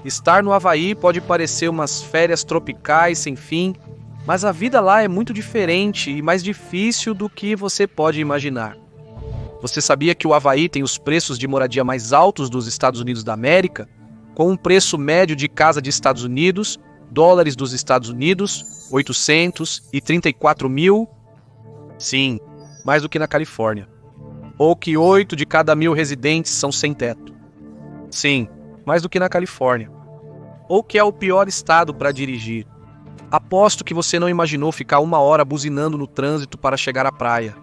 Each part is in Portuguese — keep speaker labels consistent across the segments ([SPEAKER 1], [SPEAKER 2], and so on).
[SPEAKER 1] Estar no Havaí pode parecer umas férias tropicais sem fim, mas a vida lá é muito diferente e mais difícil do que você pode imaginar. Você sabia que o Havaí tem os preços de moradia mais altos dos Estados Unidos da América, com um preço médio de casa de Estados Unidos, dólares dos Estados Unidos, 834 mil? Sim, mais do que na Califórnia. Ou que 8 de cada 1.000 residentes são sem teto. Sim, mais do que na Califórnia. Ou que é o pior estado para dirigir. Aposto que você não imaginou ficar 1 hora buzinando no trânsito para chegar à praia.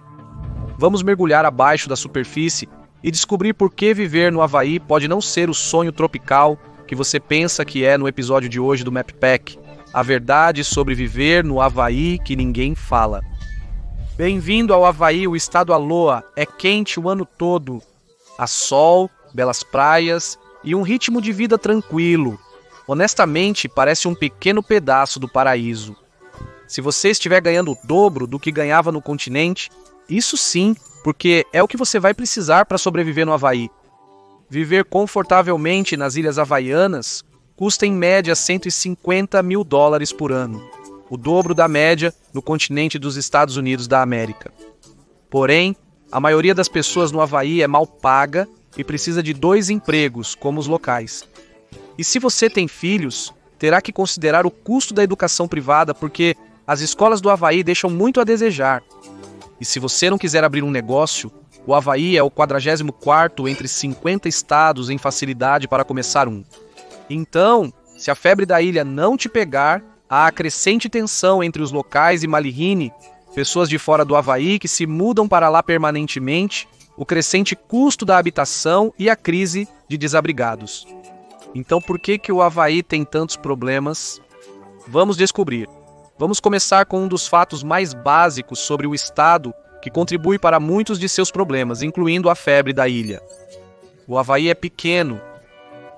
[SPEAKER 1] Vamos mergulhar abaixo da superfície e descobrir por que viver no Havaí pode não ser o sonho tropical que você pensa que é no episódio de hoje do MapPack. A verdade sobre viver no Havaí que ninguém fala. Bem-vindo ao Havaí, o estado Aloha. É quente o ano todo. Há sol, belas praias e um ritmo de vida tranquilo. Honestamente, parece um pequeno pedaço do paraíso. Se você estiver ganhando o dobro do que ganhava no continente, isso sim, porque é o que você vai precisar para sobreviver no Havaí. Viver confortavelmente nas Ilhas Havaianas custa em média $150 mil por ano, o dobro da média no continente dos Estados Unidos da América. Porém, a maioria das pessoas no Havaí é mal paga e precisa de 2 empregos, como os locais. E se você tem filhos, terá que considerar o custo da educação privada porque as escolas do Havaí deixam muito a desejar. E se você não quiser abrir um negócio, o Havaí é o 44º entre 50 estados em facilidade para começar um. Então, se a febre da ilha não te pegar, há a crescente tensão entre os locais e Malihini, pessoas de fora do Havaí que se mudam para lá permanentemente, o crescente custo da habitação e a crise de desabrigados. Então por que o Havaí tem tantos problemas? Vamos descobrir. Vamos começar com um dos fatos mais básicos sobre o estado que contribui para muitos de seus problemas, incluindo a febre da ilha. O Havaí é pequeno,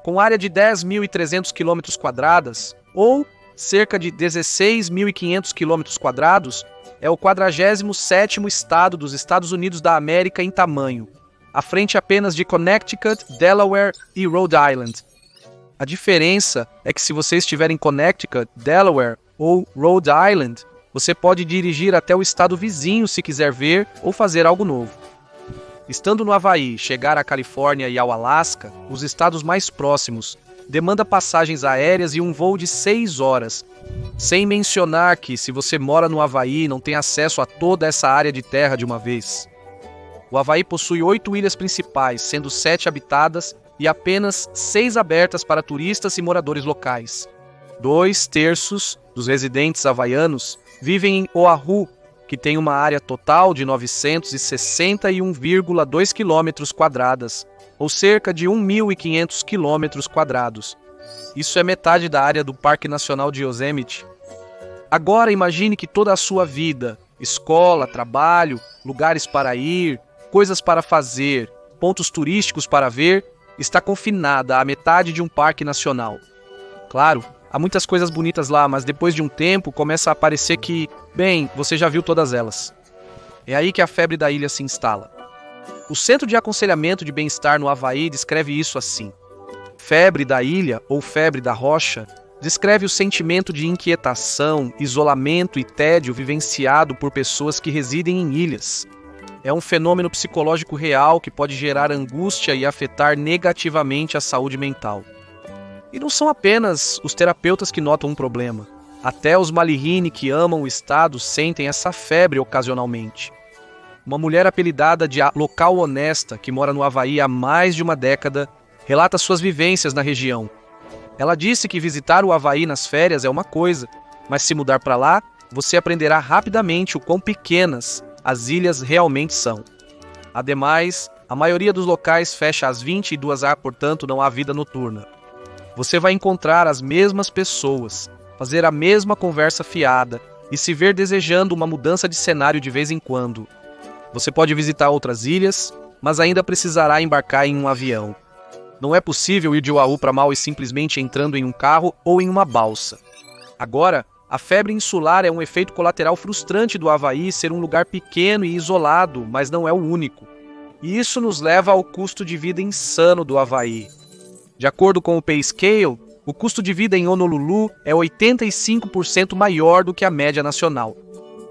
[SPEAKER 1] com área de 10.300 km², ou cerca de 16.500 km², é o 47º estado dos Estados Unidos da América em tamanho, à frente apenas de Connecticut, Delaware e Rhode Island. A diferença é que se você estiver em Connecticut, Delaware ou Rhode Island, você pode dirigir até o estado vizinho se quiser ver ou fazer algo novo. Estando no Havaí, chegar à Califórnia e ao Alasca, os estados mais próximos, demanda passagens aéreas e um voo de 6 horas. Sem mencionar que, se você mora no Havaí, não tem acesso a toda essa área de terra de uma vez. O Havaí possui 8 ilhas principais, sendo 7 habitadas e apenas 6 abertas para turistas e moradores locais. 2/3 dos residentes havaianos vivem em Oahu, que tem uma área total de 961,2 km², ou cerca de 1.500 km². Isso é metade da área do Parque Nacional de Yosemite. Agora imagine que toda a sua vida, escola, trabalho, lugares para ir, coisas para fazer, pontos turísticos para ver, está confinada à metade de um parque nacional. Claro, há muitas coisas bonitas lá, mas depois de um tempo começa a parecer que, bem, você já viu todas elas. É aí que a febre da ilha se instala. O Centro de Aconselhamento de Bem-Estar no Havaí descreve isso assim. Febre da ilha, ou febre da rocha, descreve o sentimento de inquietação, isolamento e tédio vivenciado por pessoas que residem em ilhas. É um fenômeno psicológico real que pode gerar angústia e afetar negativamente a saúde mental. E não são apenas os terapeutas que notam um problema. Até os Malihini que amam o estado sentem essa febre ocasionalmente. Uma mulher apelidada de local honesta, que mora no Havaí há mais de uma década, relata suas vivências na região. Ela disse que visitar o Havaí nas férias é uma coisa, mas se mudar para lá, você aprenderá rapidamente o quão pequenas as ilhas realmente são. Ademais, a maioria dos locais fecha às 22 horas, portanto não há vida noturna. Você vai encontrar as mesmas pessoas, fazer a mesma conversa fiada e se ver desejando uma mudança de cenário de vez em quando. Você pode visitar outras ilhas, mas ainda precisará embarcar em um avião. Não é possível ir de Oahu para Maui simplesmente entrando em um carro ou em uma balsa. Agora, a febre insular é um efeito colateral frustrante do Havaí ser um lugar pequeno e isolado, mas não é o único. E isso nos leva ao custo de vida insano do Havaí. De acordo com o PayScale, O custo de vida em Honolulu é 85% maior do que a média nacional.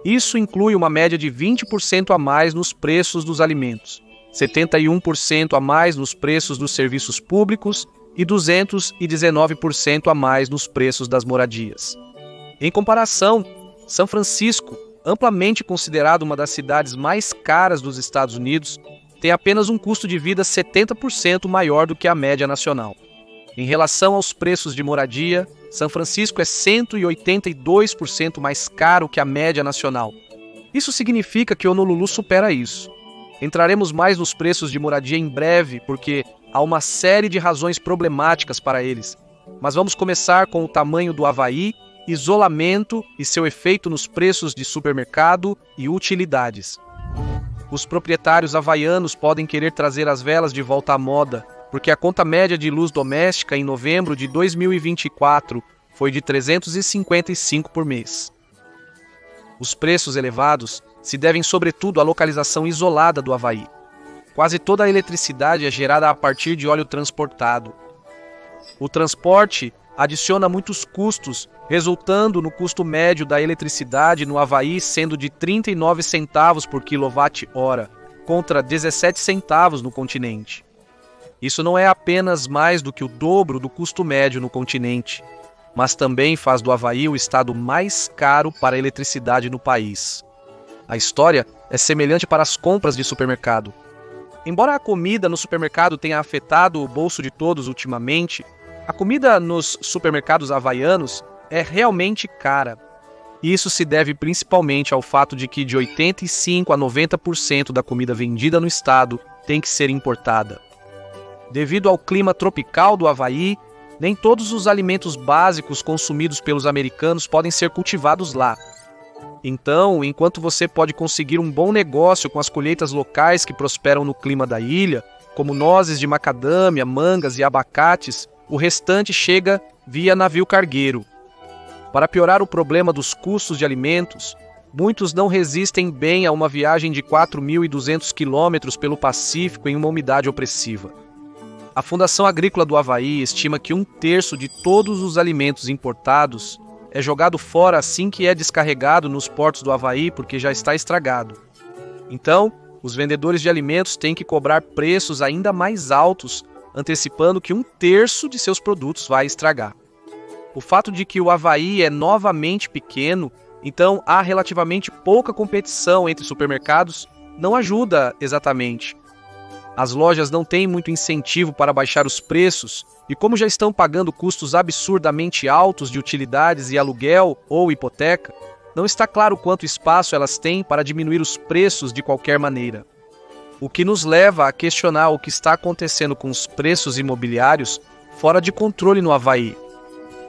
[SPEAKER 1] Isso inclui uma média de 20% a mais nos preços dos alimentos, 71% a mais nos preços dos serviços públicos e 219% a mais nos preços das moradias. Em comparação, São Francisco, amplamente considerado uma das cidades mais caras dos Estados Unidos, tem apenas um custo de vida 70% maior do que a média nacional. Em relação aos preços de moradia, São Francisco é 182% mais caro que a média nacional. Isso significa que Honolulu supera isso. Entraremos mais nos preços de moradia em breve, porque há uma série de razões problemáticas para eles. Mas vamos começar com o tamanho do Havaí, isolamento e seu efeito nos preços de supermercado e utilidades. Os proprietários havaianos podem querer trazer as velas de volta à moda, porque a conta média de luz doméstica em novembro de 2024 foi de $355 por mês. Os preços elevados se devem sobretudo à localização isolada do Havaí. Quase toda a eletricidade é gerada a partir de óleo transportado. O transporte adiciona muitos custos, resultando no custo médio da eletricidade no Havaí sendo de 39 centavos por quilowatt-hora, contra 17 centavos no continente. Isso não é apenas mais do que o dobro do custo médio no continente, mas também faz do Havaí o estado mais caro para a eletricidade no país. A história é semelhante para as compras de supermercado. Embora a comida no supermercado tenha afetado o bolso de todos ultimamente, a comida nos supermercados havaianos é realmente cara. E isso se deve principalmente ao fato de que de 85% a 90% da comida vendida no estado tem que ser importada. Devido ao clima tropical do Havaí, nem todos os alimentos básicos consumidos pelos americanos podem ser cultivados lá. Então, enquanto você pode conseguir um bom negócio com as colheitas locais que prosperam no clima da ilha, como nozes de macadâmia, mangas e abacates, o restante chega via navio cargueiro. Para piorar o problema dos custos de alimentos, muitos não resistem bem a uma viagem de 4.200 quilômetros pelo Pacífico em uma umidade opressiva. A Fundação Agrícola do Havaí estima que 1/3 de todos os alimentos importados é jogado fora assim que é descarregado nos portos do Havaí porque já está estragado. Então, os vendedores de alimentos têm que cobrar preços ainda mais altos, antecipando que 1/3 de seus produtos vai estragar. O fato de que o Havaí é novamente pequeno, então há relativamente pouca competição entre supermercados, não ajuda exatamente. As lojas não têm muito incentivo para baixar os preços e, como já estão pagando custos absurdamente altos de utilidades e aluguel ou hipoteca, não está claro quanto espaço elas têm para diminuir os preços de qualquer maneira. O que nos leva a questionar o que está acontecendo com os preços imobiliários fora de controle no Havaí.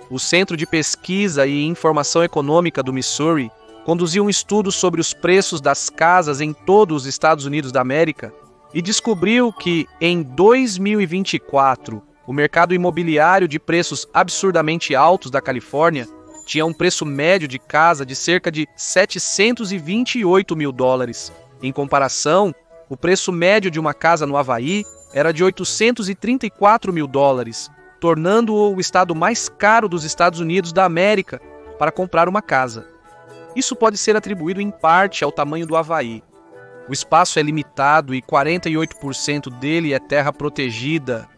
[SPEAKER 1] O Centro de Pesquisa e Informação Econômica do Missouri conduziu um estudo sobre os preços das casas em todos os Estados Unidos da América e descobriu que, em 2024, o mercado imobiliário de preços absurdamente altos da Califórnia tinha um preço médio de casa de cerca de $728 mil. Em comparação, o preço médio de uma casa no Havaí era de $834 mil, tornando-o o estado mais caro dos Estados Unidos da América para comprar uma casa. Isso pode ser atribuído em parte ao tamanho do Havaí. O espaço é limitado e 48% dele é terra protegida.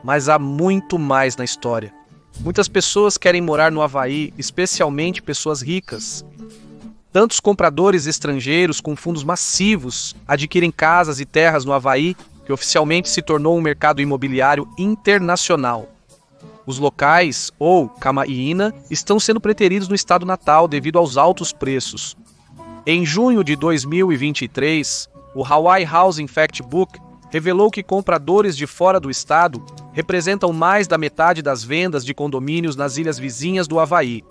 [SPEAKER 1] Mas há muito mais na história. Muitas pessoas querem morar no Havaí, especialmente pessoas ricas. Tantos compradores estrangeiros com fundos massivos adquirem casas e terras no Havaí, que oficialmente se tornou um mercado imobiliário internacional. Os locais, ou Kamaiina, estão sendo preteridos no estado natal devido aos altos preços. Em junho de 2023, o Hawaii Housing Factbook revelou que compradores de fora do estado representam mais da metade das vendas de condomínios nas ilhas vizinhas do Havaí.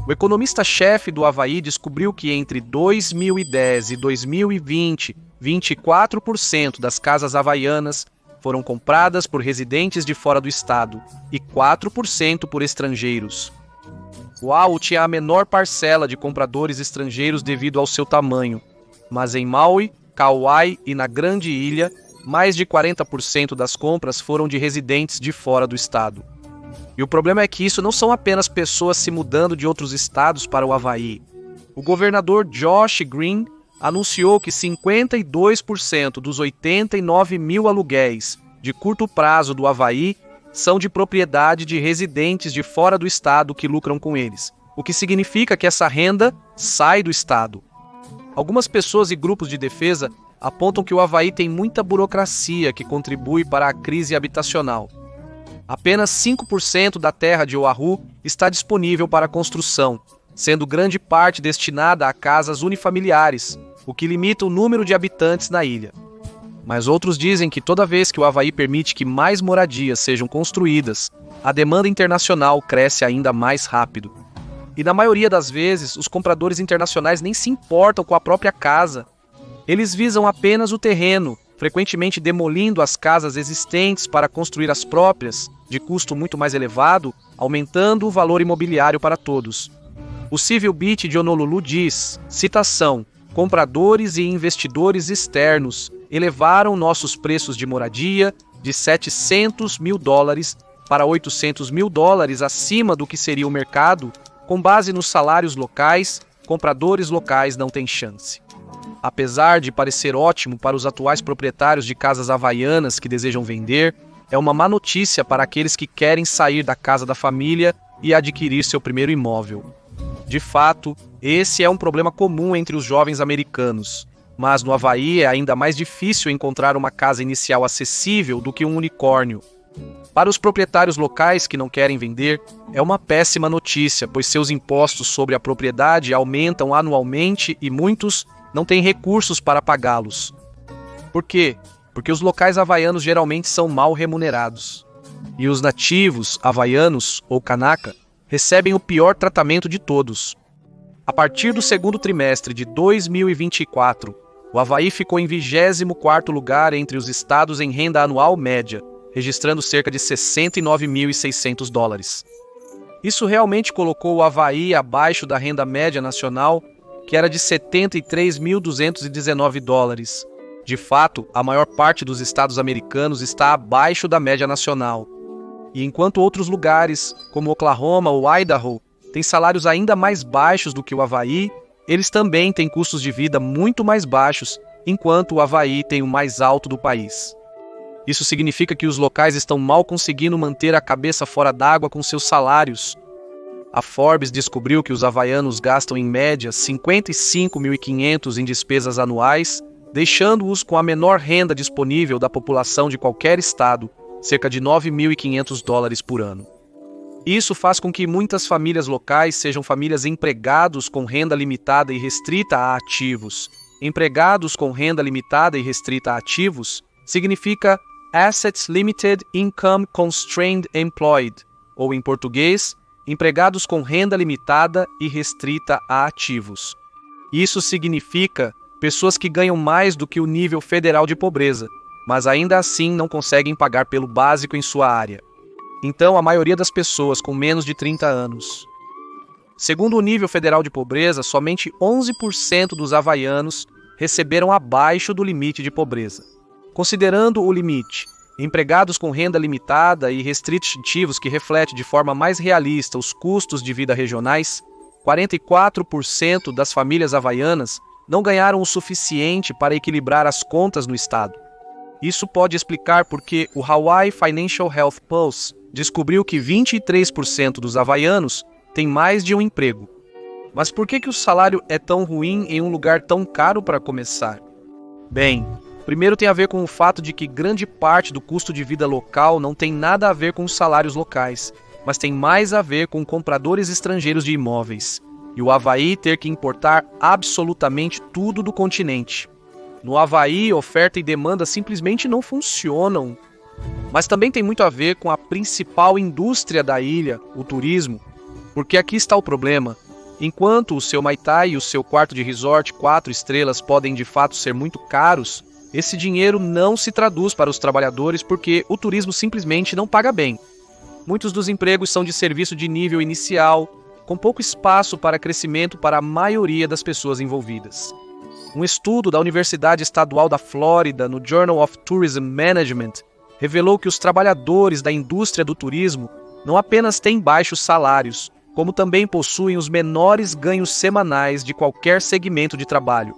[SPEAKER 1] O economista-chefe do Havaí descobriu que entre 2010 e 2020, 24% das casas havaianas foram compradas por residentes de fora do estado e 4% por estrangeiros. Oahu tinha a menor parcela de compradores estrangeiros devido ao seu tamanho, mas em Maui, Kauai e na Grande Ilha, mais de 40% das compras foram de residentes de fora do estado. E o problema é que isso não são apenas pessoas se mudando de outros estados para o Havaí. O governador Josh Green anunciou que 52% dos 89 mil aluguéis de curto prazo do Havaí são de propriedade de residentes de fora do estado que lucram com eles, o que significa que essa renda sai do estado. Algumas pessoas e grupos de defesa apontam que o Havaí tem muita burocracia que contribui para a crise habitacional. Apenas 5% da terra de Oahu está disponível para construção, sendo grande parte destinada a casas unifamiliares, o que limita o número de habitantes na ilha. Mas outros dizem que toda vez que o Havaí permite que mais moradias sejam construídas, a demanda internacional cresce ainda mais rápido. E na maioria das vezes, os compradores internacionais nem se importam com a própria casa. Eles visam apenas o terreno, frequentemente demolindo as casas existentes para construir as próprias, de custo muito mais elevado, aumentando o valor imobiliário para todos. O Civil Beat de Honolulu diz, citação, compradores e investidores externos elevaram nossos preços de moradia de $700 mil para $800 mil acima do que seria o mercado, com base nos salários locais, compradores locais não têm chance. Apesar de parecer ótimo para os atuais proprietários de casas havaianas que desejam vender, é uma má notícia para aqueles que querem sair da casa da família e adquirir seu primeiro imóvel. De fato, esse é um problema comum entre os jovens americanos, mas no Havaí é ainda mais difícil encontrar uma casa inicial acessível do que um unicórnio. Para os proprietários locais que não querem vender, é uma péssima notícia, pois seus impostos sobre a propriedade aumentam anualmente e muitos não têm recursos para pagá-los. Por quê? Porque os locais havaianos geralmente são mal remunerados. E os nativos havaianos, ou Kanaka, recebem o pior tratamento de todos. A partir do segundo trimestre de 2024, o Havaí ficou em 24º lugar entre os estados em renda anual média, registrando cerca de $69.600. Isso realmente colocou o Havaí abaixo da renda média nacional, que era de $73.219. De fato, a maior parte dos estados americanos está abaixo da média nacional. E enquanto outros lugares, como Oklahoma ou Idaho, têm salários ainda mais baixos do que o Havaí, eles também têm custos de vida muito mais baixos, enquanto o Havaí tem o mais alto do país. Isso significa que os locais estão mal conseguindo manter a cabeça fora d'água com seus salários. A Forbes descobriu que os havaianos gastam em média $55.500 em despesas anuais, deixando-os com a menor renda disponível da população de qualquer estado, cerca de $9.500 por ano. Isso faz com que muitas famílias locais sejam famílias empregados com renda limitada e restrita a ativos. Empregados com renda limitada e restrita a ativos significa Assets Limited Income Constrained Employed, ou em português, empregados com renda limitada e restrita a ativos. Isso significa pessoas que ganham mais do que o nível federal de pobreza, mas ainda assim não conseguem pagar pelo básico em sua área. Então, a maioria das pessoas com menos de 30 anos. Segundo o nível federal de pobreza, somente 11% dos havaianos receberam abaixo do limite de pobreza. Considerando o limite, empregados com renda limitada e restritivos que refletem de forma mais realista os custos de vida regionais, 44% das famílias havaianas não ganharam o suficiente para equilibrar as contas no estado. Isso pode explicar por que o Hawaii Financial Health Pulse descobriu que 23% dos havaianos têm mais de um emprego. Mas por que o salário é tão ruim em um lugar tão caro para começar? Bem, primeiro tem a ver com o fato de que grande parte do custo de vida local não tem nada a ver com os salários locais, mas tem mais a ver com compradores estrangeiros de imóveis, e o Havaí ter que importar absolutamente tudo do continente. No Havaí, oferta e demanda simplesmente não funcionam. Mas também tem muito a ver com a principal indústria da ilha, o turismo, porque aqui está o problema. Enquanto o seu Mai Tai e o seu quarto de resort 4 estrelas podem de fato ser muito caros, esse dinheiro não se traduz para os trabalhadores porque o turismo simplesmente não paga bem. Muitos dos empregos são de serviço de nível inicial, com pouco espaço para crescimento para a maioria das pessoas envolvidas. Um estudo da Universidade Estadual da Flórida, no Journal of Tourism Management, revelou que os trabalhadores da indústria do turismo não apenas têm baixos salários, como também possuem os menores ganhos semanais de qualquer segmento de trabalho.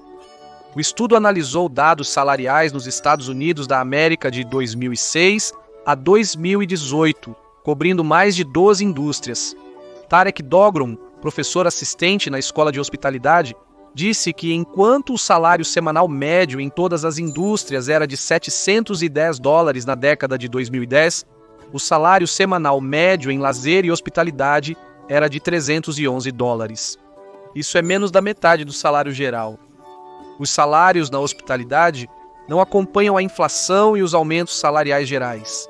[SPEAKER 1] O estudo analisou dados salariais nos Estados Unidos da América de 2006 a 2018, cobrindo mais de 12 indústrias. Tarek Dogron, professor assistente na Escola de Hospitalidade, disse que enquanto o salário semanal médio em todas as indústrias era de $710 na década de 2010, o salário semanal médio em lazer e hospitalidade era de $311. Isso é menos da metade do salário geral. Os salários na hospitalidade não acompanham a inflação e os aumentos salariais gerais.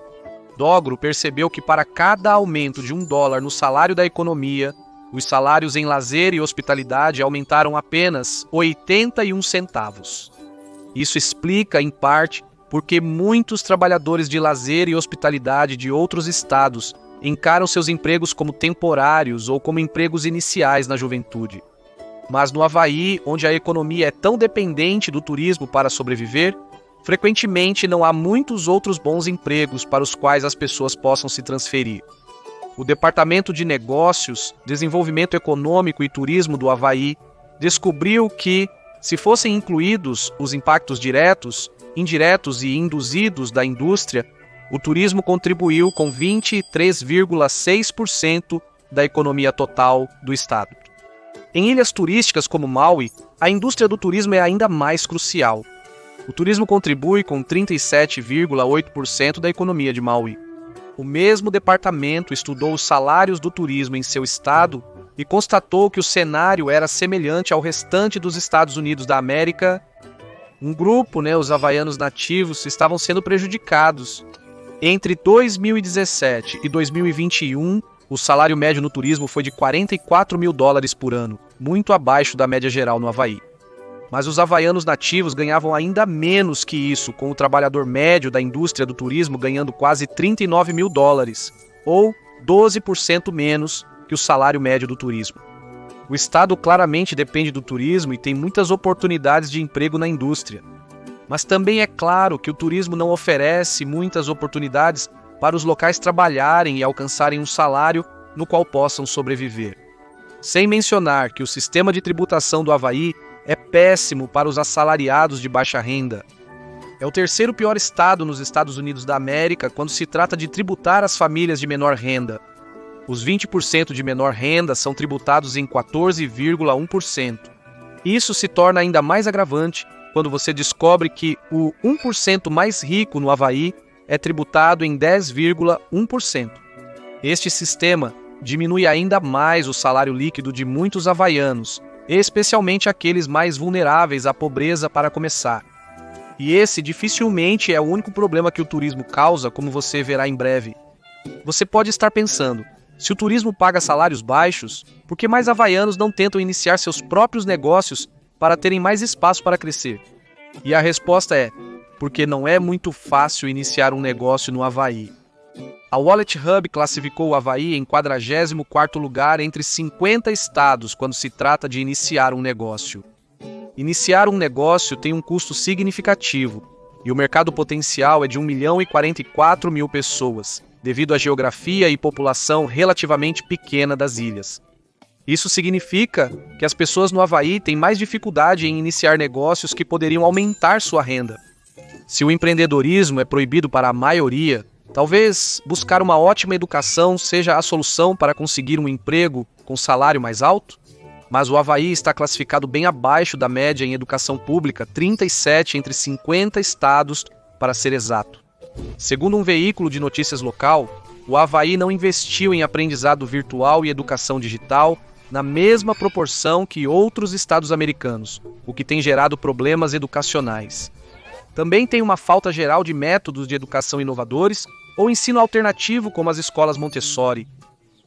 [SPEAKER 1] Dogro percebeu que para cada aumento de $1 no salário da economia, os salários em lazer e hospitalidade aumentaram apenas 81 centavos. Isso explica, em parte, porque muitos trabalhadores de lazer e hospitalidade de outros estados encaram seus empregos como temporários ou como empregos iniciais na juventude. Mas no Havaí, onde a economia é tão dependente do turismo para sobreviver, frequentemente não há muitos outros bons empregos para os quais as pessoas possam se transferir. O Departamento de Negócios, Desenvolvimento Econômico e Turismo do Havaí descobriu que, se fossem incluídos os impactos diretos, indiretos e induzidos da indústria, o turismo contribuiu com 23,6% da economia total do estado. Em ilhas turísticas como Maui, a indústria do turismo é ainda mais crucial. O turismo contribui com 37,8% da economia de Maui. O mesmo departamento estudou os salários do turismo em seu estado e constatou que o cenário era semelhante ao restante dos Estados Unidos da América. Um grupo, os havaianos nativos, estavam sendo prejudicados. Entre 2017 e 2021, o salário médio no turismo foi de $44 mil por ano, muito abaixo da média geral no Havaí. Mas os havaianos nativos ganhavam ainda menos que isso, com o trabalhador médio da indústria do turismo ganhando quase $39 mil, ou 12% menos que o salário médio do turismo. O estado claramente depende do turismo e tem muitas oportunidades de emprego na indústria. Mas também é claro que o turismo não oferece muitas oportunidades para os locais trabalharem e alcançarem um salário no qual possam sobreviver. Sem mencionar que o sistema de tributação do Havaí é péssimo para os assalariados de baixa renda. É o terceiro pior estado nos Estados Unidos da América quando se trata de tributar as famílias de menor renda. Os 20% de menor renda são tributados em 14,1%. Isso se torna ainda mais agravante quando você descobre que o 1% mais rico no Havaí é tributado em 10,1%. Este sistema diminui ainda mais o salário líquido de muitos havaianos, especialmente aqueles mais vulneráveis à pobreza para começar. E esse dificilmente é o único problema que o turismo causa, como você verá em breve. Você pode estar pensando, se o turismo paga salários baixos, por que mais havaianos não tentam iniciar seus próprios negócios para terem mais espaço para crescer? E a resposta é, porque não é muito fácil iniciar um negócio no Havaí. A Wallet Hub classificou o Havaí em 44º lugar entre 50 estados quando se trata de iniciar um negócio. Iniciar um negócio tem um custo significativo, e o mercado potencial é de 1.044.000 pessoas, devido à geografia e população relativamente pequena das ilhas. Isso significa que as pessoas no Havaí têm mais dificuldade em iniciar negócios que poderiam aumentar sua renda. Se o empreendedorismo é proibido para a maioria, talvez buscar uma ótima educação seja a solução para conseguir um emprego com salário mais alto? Mas o Havaí está classificado bem abaixo da média em educação pública, 37 entre 50 estados, para ser exato. Segundo um veículo de notícias local, o Havaí não investiu em aprendizado virtual e educação digital na mesma proporção que outros estados americanos, o que tem gerado problemas educacionais. Também tem uma falta geral de métodos de educação inovadores ou ensino alternativo como as escolas Montessori.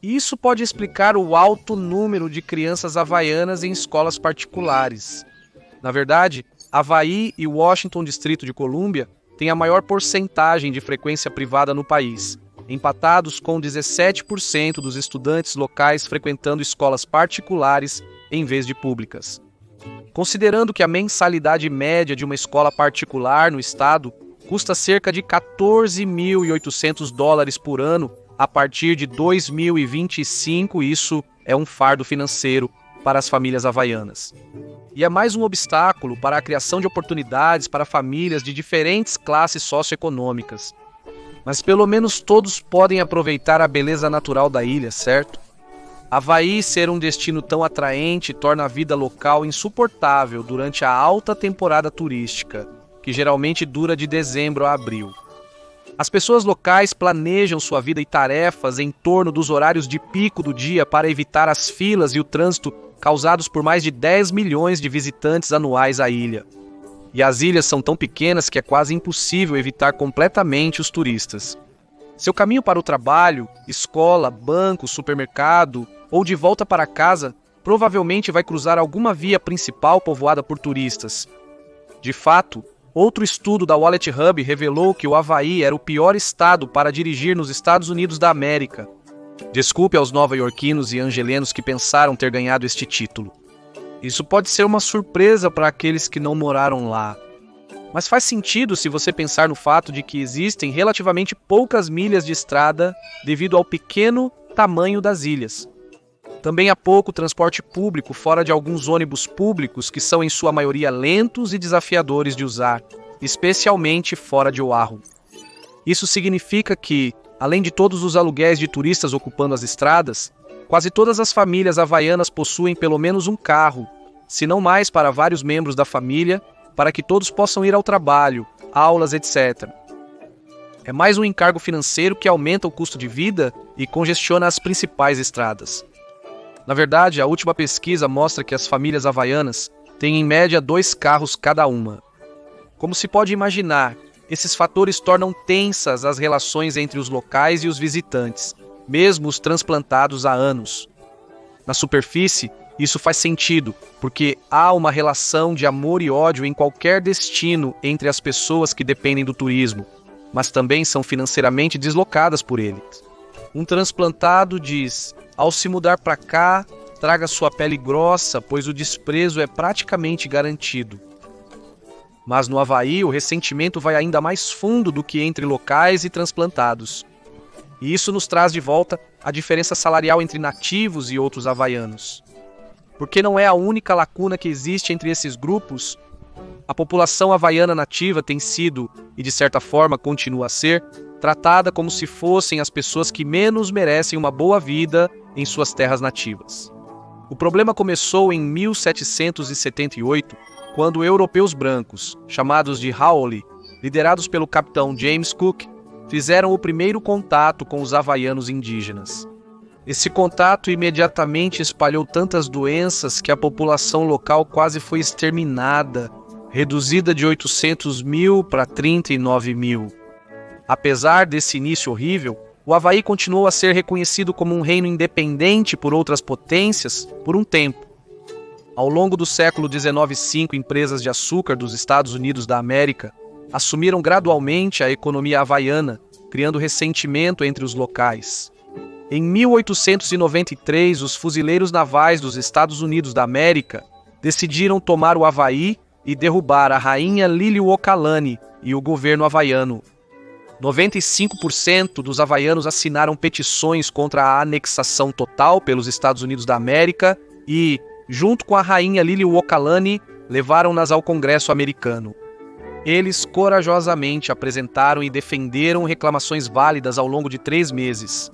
[SPEAKER 1] E isso pode explicar o alto número de crianças havaianas em escolas particulares. Na verdade, Havaí e o Washington Distrito de Colômbia têm a maior porcentagem de frequência privada no país, empatados com 17% dos estudantes locais frequentando escolas particulares em vez de públicas. Considerando que a mensalidade média de uma escola particular no estado custa cerca de $14.800 por ano, a partir de 2025, isso é um fardo financeiro para as famílias havaianas. E é mais um obstáculo para a criação de oportunidades para famílias de diferentes classes socioeconômicas. Mas pelo menos todos podem aproveitar a beleza natural da ilha, certo? Havaí ser um destino tão atraente torna a vida local insuportável durante a alta temporada turística, que geralmente dura de dezembro a abril. As pessoas locais planejam sua vida e tarefas em torno dos horários de pico do dia para evitar as filas e o trânsito causados por mais de 10 milhões de visitantes anuais à ilha. E as ilhas são tão pequenas que é quase impossível evitar completamente os turistas. Seu caminho para o trabalho, escola, banco, supermercado ou de volta para casa provavelmente vai cruzar alguma via principal povoada por turistas. De fato, outro estudo da Wallet Hub revelou que o Havaí era o pior estado para dirigir nos Estados Unidos da América. Desculpe aos nova-iorquinos e angelenos que pensaram ter ganhado este título. Isso pode ser uma surpresa para aqueles que não moraram lá. Mas faz sentido se você pensar no fato de que existem relativamente poucas milhas de estrada devido ao pequeno tamanho das ilhas. Também há pouco transporte público fora de alguns ônibus públicos que são em sua maioria lentos e desafiadores de usar, especialmente fora de Oahu. Isso significa que, além de todos os aluguéis de turistas ocupando as estradas, quase todas as famílias havaianas possuem pelo menos um carro, se não mais para vários membros da família, para que todos possam ir ao trabalho, aulas, etc. É mais um encargo financeiro que aumenta o custo de vida e congestiona as principais estradas. Na verdade, a última pesquisa mostra que as famílias havaianas têm em média 2 carros cada uma. Como se pode imaginar, esses fatores tornam tensas as relações entre os locais e os visitantes, mesmo os transplantados há anos. Na superfície, isso faz sentido, porque há uma relação de amor e ódio em qualquer destino entre as pessoas que dependem do turismo, mas também são financeiramente deslocadas por ele. Um transplantado diz: ao se mudar para cá, traga sua pele grossa, pois o desprezo é praticamente garantido. Mas no Havaí, o ressentimento vai ainda mais fundo do que entre locais e transplantados. E isso nos traz de volta a diferença salarial entre nativos e outros havaianos. Porque não é a única lacuna que existe entre esses grupos, a população havaiana nativa tem sido, e de certa forma continua a ser, tratada como se fossem as pessoas que menos merecem uma boa vida em suas terras nativas. O problema começou em 1778, quando europeus brancos, chamados de Haole, liderados pelo capitão James Cook, fizeram o primeiro contato com os havaianos indígenas. Esse contato imediatamente espalhou tantas doenças que a população local quase foi exterminada, reduzida de 800 mil para 39 mil. Apesar desse início horrível, o Havaí continuou a ser reconhecido como um reino independente por outras potências por um tempo. Ao longo do século XIX, 5 empresas de açúcar dos Estados Unidos da América assumiram gradualmente a economia havaiana, criando ressentimento entre os locais. Em 1893, os fuzileiros navais dos Estados Unidos da América decidiram tomar o Havaí e derrubar a rainha Liliuokalani e o governo havaiano. 95% dos havaianos assinaram petições contra a anexação total pelos Estados Unidos da América e, junto com a rainha Liliuokalani, levaram-nas ao Congresso americano. Eles corajosamente apresentaram e defenderam reclamações válidas ao longo de 3 meses.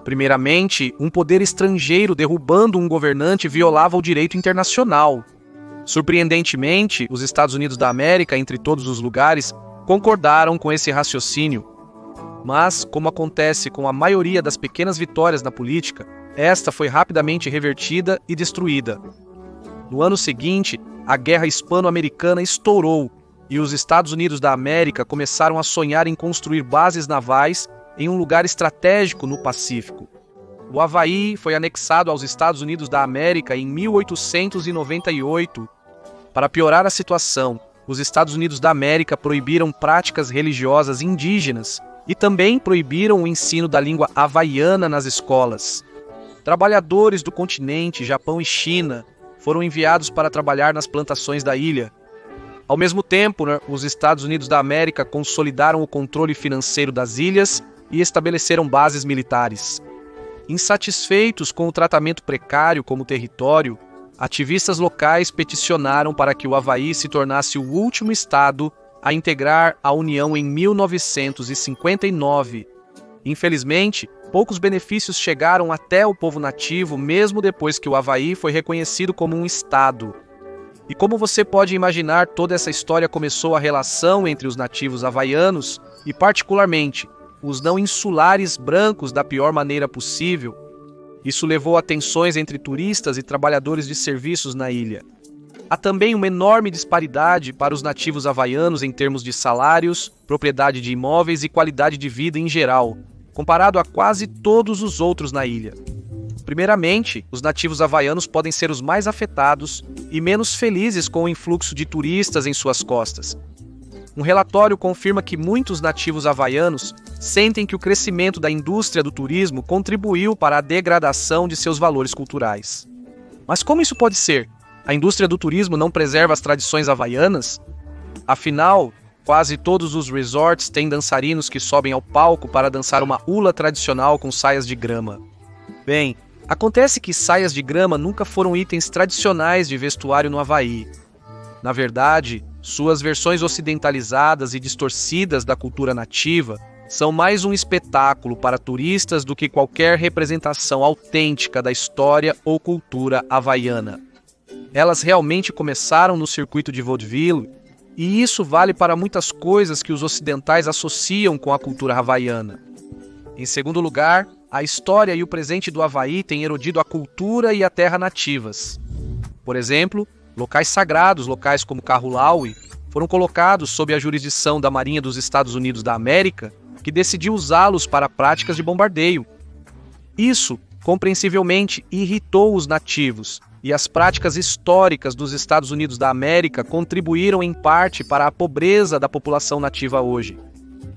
[SPEAKER 1] Primeiramente, um poder estrangeiro derrubando um governante violava o direito internacional. Surpreendentemente, os Estados Unidos da América, entre todos os lugares, concordaram com esse raciocínio. Mas, como acontece com a maioria das pequenas vitórias na política, esta foi rapidamente revertida e destruída. No ano seguinte, a Guerra Hispano-Americana estourou e os Estados Unidos da América começaram a sonhar em construir bases navais em um lugar estratégico no Pacífico. O Havaí foi anexado aos Estados Unidos da América em 1898. Para piorar a situação, os Estados Unidos da América proibiram práticas religiosas indígenas e também proibiram o ensino da língua havaiana nas escolas. Trabalhadores do continente, Japão e China, foram enviados para trabalhar nas plantações da ilha. Ao mesmo tempo, os Estados Unidos da América consolidaram o controle financeiro das ilhas e estabeleceram bases militares. Insatisfeitos com o tratamento precário como território, ativistas locais peticionaram para que o Havaí se tornasse o último estado a integrar a União em 1959. Infelizmente, poucos benefícios chegaram até o povo nativo mesmo depois que o Havaí foi reconhecido como um estado. E como você pode imaginar, toda essa história começou a relação entre os nativos havaianos e, particularmente, os não insulares brancos da pior maneira possível. Isso levou a tensões entre turistas e trabalhadores de serviços na ilha. Há também uma enorme disparidade para os nativos havaianos em termos de salários, propriedade de imóveis e qualidade de vida em geral, comparado a quase todos os outros na ilha. Primeiramente, os nativos havaianos podem ser os mais afetados e menos felizes com o influxo de turistas em suas costas. Um relatório confirma que muitos nativos havaianos sentem que o crescimento da indústria do turismo contribuiu para a degradação de seus valores culturais. Mas como isso pode ser? A indústria do turismo não preserva as tradições havaianas? Afinal, quase todos os resorts têm dançarinos que sobem ao palco para dançar uma hula tradicional com saias de grama. Bem, acontece que saias de grama nunca foram itens tradicionais de vestuário no Havaí. Na verdade, suas versões ocidentalizadas e distorcidas da cultura nativa são mais um espetáculo para turistas do que qualquer representação autêntica da história ou cultura havaiana. Elas realmente começaram no circuito de vaudeville, e isso vale para muitas coisas que os ocidentais associam com a cultura havaiana. Em segundo lugar, a história e o presente do Havaí têm erodido a cultura e a terra nativas. Por exemplo, locais sagrados, locais como Kahului, foram colocados sob a jurisdição da Marinha dos Estados Unidos da América, que decidiu usá-los para práticas de bombardeio. Isso, compreensivelmente, irritou os nativos, e as práticas históricas dos Estados Unidos da América contribuíram em parte para a pobreza da população nativa hoje.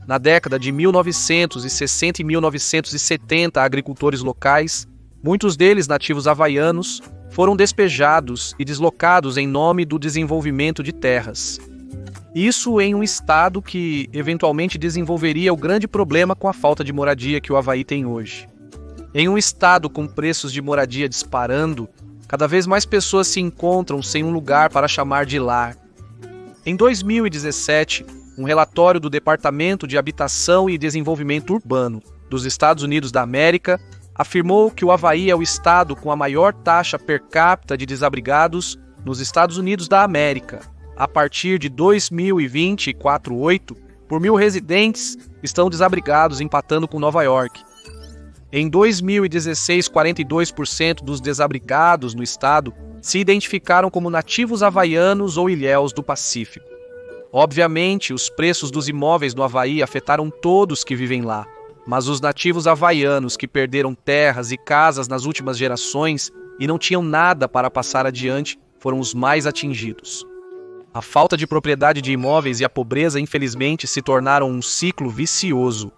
[SPEAKER 1] Na década de 1960 e 1970, agricultores locais, muitos deles nativos havaianos, foram despejados e deslocados em nome do desenvolvimento de terras. Isso em um estado que, eventualmente, desenvolveria o grande problema com a falta de moradia que o Havaí tem hoje. Em um estado com preços de moradia disparando, cada vez mais pessoas se encontram sem um lugar para chamar de lar. Em 2017, um relatório do Departamento de Habitação e Desenvolvimento Urbano dos Estados Unidos da América afirmou que o Havaí é o estado com a maior taxa per capita de desabrigados nos Estados Unidos da América. A partir de 2020, 4,8 por 1.000 residentes estão desabrigados, empatando com Nova York. Em 2016, 42% dos desabrigados no estado se identificaram como nativos havaianos ou ilhéus do Pacífico. Obviamente, os preços dos imóveis no Havaí afetaram todos que vivem lá, mas os nativos havaianos que perderam terras e casas nas últimas gerações e não tinham nada para passar adiante foram os mais atingidos. A falta de propriedade de imóveis e a pobreza, infelizmente, se tornaram um ciclo vicioso.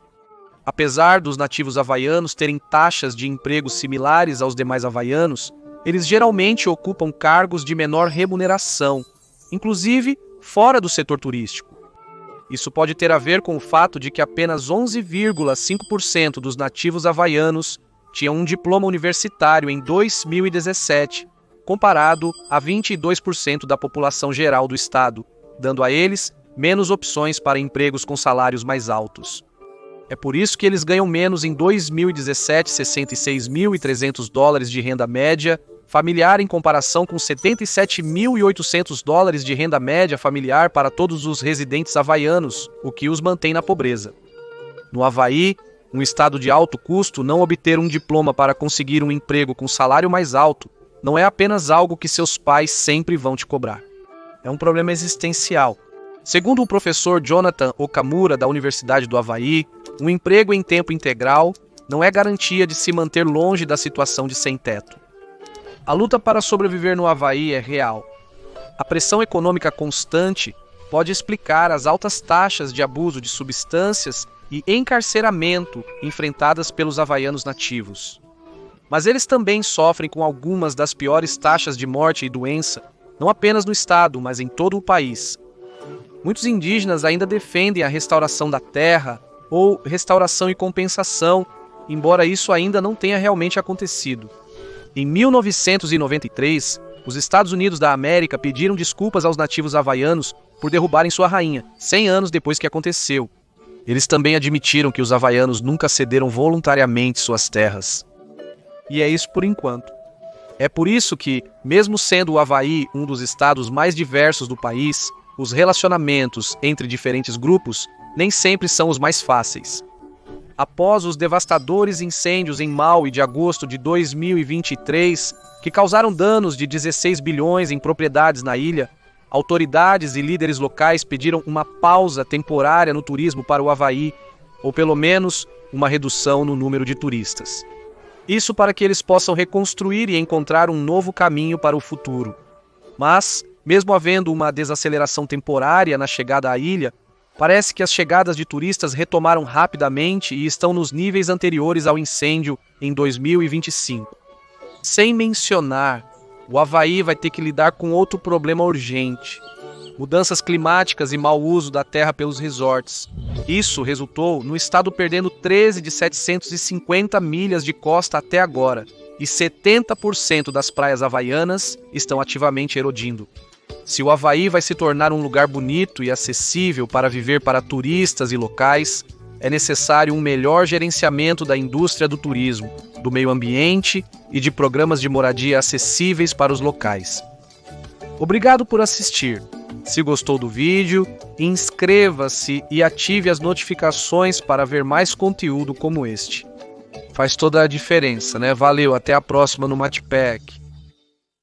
[SPEAKER 1] Apesar dos nativos havaianos terem taxas de emprego similares aos demais havaianos, eles geralmente ocupam cargos de menor remuneração, inclusive fora do setor turístico. Isso pode ter a ver com o fato de que apenas 11,5% dos nativos havaianos tinham um diploma universitário em 2017, comparado a 22% da população geral do estado, dando a eles menos opções para empregos com salários mais altos. É por isso que eles ganham menos em 2017, $66.300 de renda média familiar em comparação com $77.800 de renda média familiar para todos os residentes havaianos, o que os mantém na pobreza. No Havaí, um estado de alto custo, não obter um diploma para conseguir um emprego com salário mais alto não é apenas algo que seus pais sempre vão te cobrar. É um problema existencial. Segundo o professor Jonathan Okamura, da Universidade do Havaí, um emprego em tempo integral não é garantia de se manter longe da situação de sem-teto. A luta para sobreviver no Havaí é real. A pressão econômica constante pode explicar as altas taxas de abuso de substâncias e encarceramento enfrentadas pelos havaianos nativos. Mas eles também sofrem com algumas das piores taxas de morte e doença, não apenas no estado, mas em todo o país. Muitos indígenas ainda defendem a restauração da terra ou restauração e compensação, embora isso ainda não tenha realmente acontecido. Em 1993, os Estados Unidos da América pediram desculpas aos nativos havaianos por derrubarem sua rainha, 100 anos depois que aconteceu. Eles também admitiram que os havaianos nunca cederam voluntariamente suas terras. E é isso por enquanto. É por isso que, mesmo sendo o Havaí um dos estados mais diversos do país, os relacionamentos entre diferentes grupos nem sempre são os mais fáceis. Após os devastadores incêndios em Maui de agosto de 2023, que causaram danos de 16 bilhões em propriedades na ilha, autoridades e líderes locais pediram uma pausa temporária no turismo para o Havaí, ou pelo menos uma redução no número de turistas. Isso para que eles possam reconstruir e encontrar um novo caminho para o futuro. Mas, mesmo havendo uma desaceleração temporária na chegada à ilha, parece que as chegadas de turistas retomaram rapidamente e estão nos níveis anteriores ao incêndio em 2025. Sem mencionar, o Havaí vai ter que lidar com outro problema urgente: mudanças climáticas e mau uso da terra pelos resorts. Isso resultou no estado perdendo 13 de 750 milhas de costa até agora, e 70% das praias havaianas estão ativamente erodindo. Se o Havaí vai se tornar um lugar bonito e acessível para viver para turistas e locais, é necessário um melhor gerenciamento da indústria do turismo, do meio ambiente e de programas de moradia acessíveis para os locais. Obrigado por assistir. Se gostou do vídeo, inscreva-se e ative as notificações para ver mais conteúdo como este. Faz toda a diferença, né? Valeu, até a próxima no Matpack.